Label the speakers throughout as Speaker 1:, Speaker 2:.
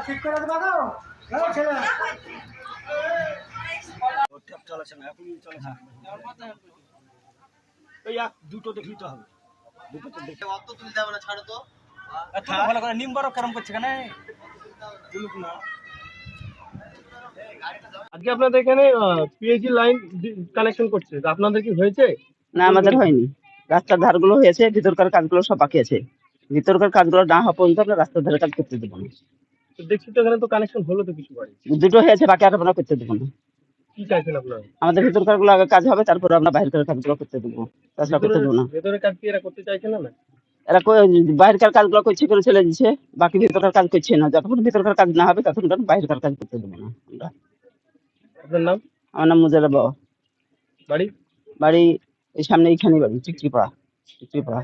Speaker 1: ঠিক করে দেবা গো ছেলে চলেছে না এখন চলেছে এই এক দুটো দেখলি তো হবে দুটো তো দেখে অত তুলতে হবে না ছাড়ো তো ভালো করে নিম বড় কারণ করছে কেন তুলুক না
Speaker 2: আজকে আপনাদের এখানে পিএইচি লাইন কানেকশন করছে আপনাদের কি হয়েছে?
Speaker 3: না আমাদের হয়নি, রাস্তার ধারগুলো হয়েছে, ভিতরকার কাজগুলো সব বাকি আছে। ভিতরকার কাজগুলো না হওয়া পর্যন্ত আমরা রাস্তার ধারে কাজ করতে দেবো না।
Speaker 2: তো দেখছি তো এখানে তো কানেকশন হলো তো কিছু বাড়ি
Speaker 3: দুটো হয়েছে, বাকি আর আমরা করতে দেবো না।
Speaker 2: কি চাইছেন আপনারা?
Speaker 3: আমাদের ভিতরকার গুলো আগে কাজ হবে, তারপর আমরা বাইরের কাজগুলো করতে দেবো, তাছাড়া করতে দেবো না।
Speaker 2: ভেতরের কাজ কি এরা করতে চাইছে না?
Speaker 3: এরা বাইরের কাজগুলো করছে করে চলে দিচ্ছে, বাকি ভিতরকার কাজ করছে না। যতক্ষণ ভিতরকার কাজ না হবে ততক্ষণ বাইরের কাজ করতে দেবো না আমরা।
Speaker 2: আপনার নাম?
Speaker 3: আমার নাম মুজারা বাবা।
Speaker 2: বাড়ি?
Speaker 3: বাড়ি এই সামনে, এইখানে বাড়ি, চিকচিপাড়া। চিকচিপাড়া।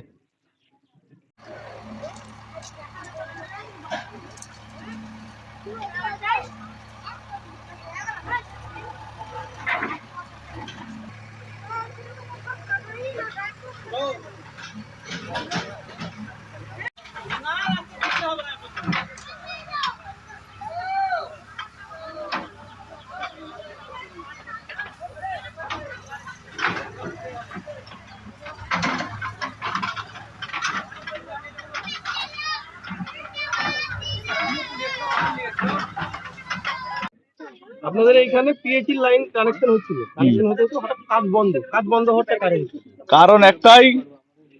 Speaker 2: আপনাদের এইখানে পিএইচি লাইন কানেকশন হচ্ছিল, কানেকশন হতে তো হঠাৎ কাজ বন্ধ হওয়ার
Speaker 4: কারণ একটাই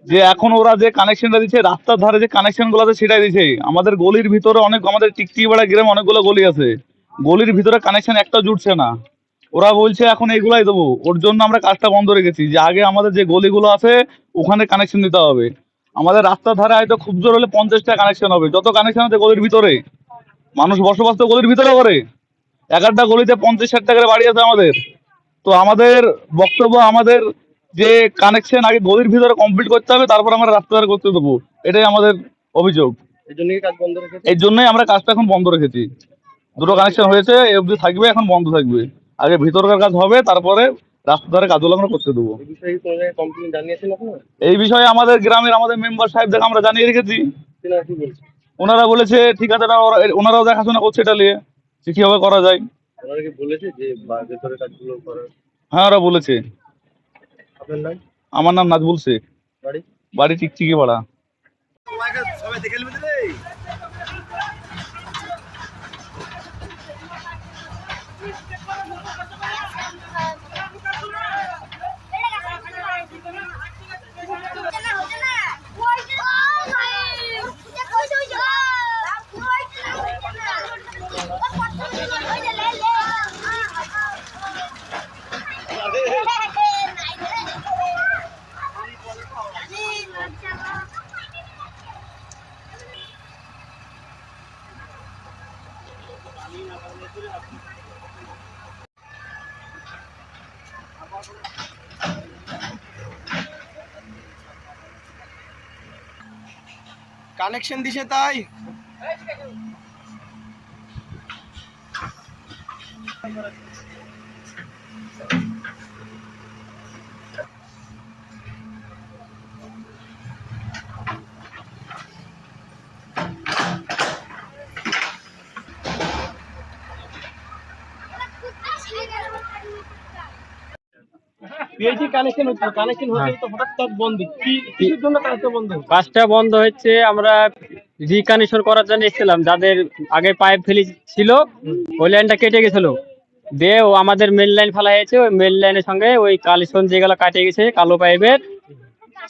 Speaker 4: যে এখন ওরা যে কানেকশনটা দিচ্ছে রাস্তার ধারে যে কানেকশন গুলো আছে সেটাই দিচ্ছে। আমাদের গলির ভিতরে আমাদের টিকটিপাড়া গ্রামে অনেকগুলো গলি আছে, গলির ভিতরে কানেকশন একটা জুটছে না। ওরা বলছে এখন এইগুলাই দেবো, ওর জন্য আমরা কাজটা বন্ধ রেখেছি যে আগে আমাদের যে গলিগুলো আছে ওখানে কানেকশন দিতে হবে। আমাদের রাস্তার ধারে হয়তো খুব জোর হলে 50টা কানেকশন হবে, যত কানেকশন আছে গলির ভিতরে। মানুষ বসবাস তো গলির ভিতরে করে, 11টা গলিতে 50-60টা করে বাড়ি আছে আমাদের। তো আমাদের বক্তব্য, আমাদের যে কানেকশন আগে গলির ভিতরে কমপ্লিট করতে হবে, তারপর আমরা রাস্তা ধারে করতে দেবো, এটাই আমাদের অভিযোগ। এই জন্যই আমরা কাজটা এখন বন্ধ রেখেছি। দুটো কানেকশন হয়েছে, এই অবধি থাকবে, এখন বন্ধ থাকবে। আগে ভিতরকার কাজ হবে, তারপরে রাস্তা ধারে কাজগুলো আমরা করতে দেবো। এই বিষয়ে আমাদের গ্রামের আমাদের মেম্বার সাহেবদের আমরা জানিয়ে রেখেছি। ওনারা বলেছে ঠিক আছে, ওনারাও দেখাশোনা করছে এটা নিয়ে যে কিভাবে করা যায়। হ্যাঁ ওরা বলেছে। আমার নাম নাজবুল শেখ, বাড়ি চিকচিকি পাড়া।
Speaker 1: কানেকশন দিছে তাই
Speaker 2: পিএইচি কানেকশন হচ্ছে, কানেকশন হতে তো হঠাৎ কাজ বন্ধ। কিসের জন্য কাজটা বন্ধ?
Speaker 5: কাজটা বন্ধ হচ্ছে, আমরা রিকানেকশন করার জন্য এসেছিলাম। যাদের আগে পাইপ ফেলি ছিল ওই লাইনটা কেটে গেছিল, দিয়ে ও আমাদের মেন লাইন ফেলা হয়েছে। ওই মেন লাইনের সঙ্গে ওই কালেকশন যেগুলো কাটে গেছে কালো পাইপের,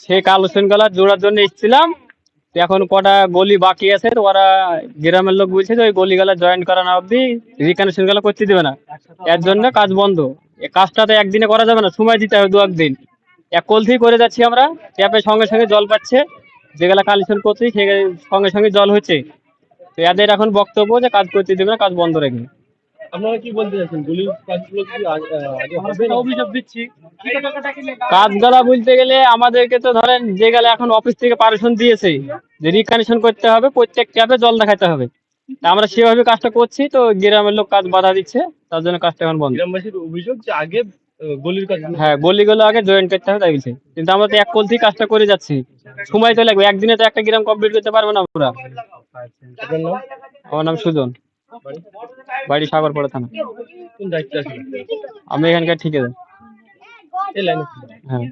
Speaker 5: সেই কালেকশন গুলা জোড়ার জন্য এসেছিলাম। এখন কটা গলি বাকি আছে, তো ওরা গ্রামের লোক বলছে যে ওই গলিগুলা জয়েন করা না অব্দি রিকানেকশন গুলো করতে দেবে না, এর জন্য কাজ বন্ধ। কাজটা তো একদিনে করা যাবে না, সময় দিতে হবে 2-1 দিন। এক কলথি করে যাচ্ছি আমরা, ট্যাপের সঙ্গে সঙ্গে জল পাচ্ছে, যেগুলা কালেকশন করছি সে সঙ্গে সঙ্গে জল হচ্ছে। তো এদের এখন বক্তব্য যে কাজ করতে দেবে না, কাজ বন্ধ রাখবে।
Speaker 2: আপনারা কি বলতে চাচ্ছেন? গলির কাজগুলো কি আগে অভিযোগ দিচ্ছি
Speaker 5: কাজগুলা বলতে গেলে আমাদেরকে তো ধরেন যে গেলে এখন অফিস থেকে পারমিশন দিয়েছে যে রিকানেকশন করতে হবে, প্রত্যেক ট্যাপে জল দেখাতে হবে। আমরা সেভাবে কাজটা করছি, তো গ্রামের লোক কাজ বাধা দিচ্ছে, তার জন্য কাজটা এখন বন্ধ।
Speaker 2: গ্রামবাসীর অভিযোগ যে আগে গলির কাজ
Speaker 5: হ্যাঁ গলিগুলো আগে জয়েন করতে হবে তাই বলছে, কিন্তু আমরা তো এক কল থেকে কাজটা করে যাচ্ছি, সময় তো লাগবে, একদিনে তো একটা গ্রাম কমপ্লিট করতে পারবো না পুরা।
Speaker 2: আপনার নাম?
Speaker 5: আমার নাম সুজন,
Speaker 2: বাড়ি?
Speaker 5: বাড়ি সাগরপাড়া থানা।
Speaker 2: কোন দায়িত্বে আছেন?
Speaker 5: আমি এখানকার ঠিকাদার।
Speaker 2: এই লাইনে?
Speaker 5: হ্যাঁ।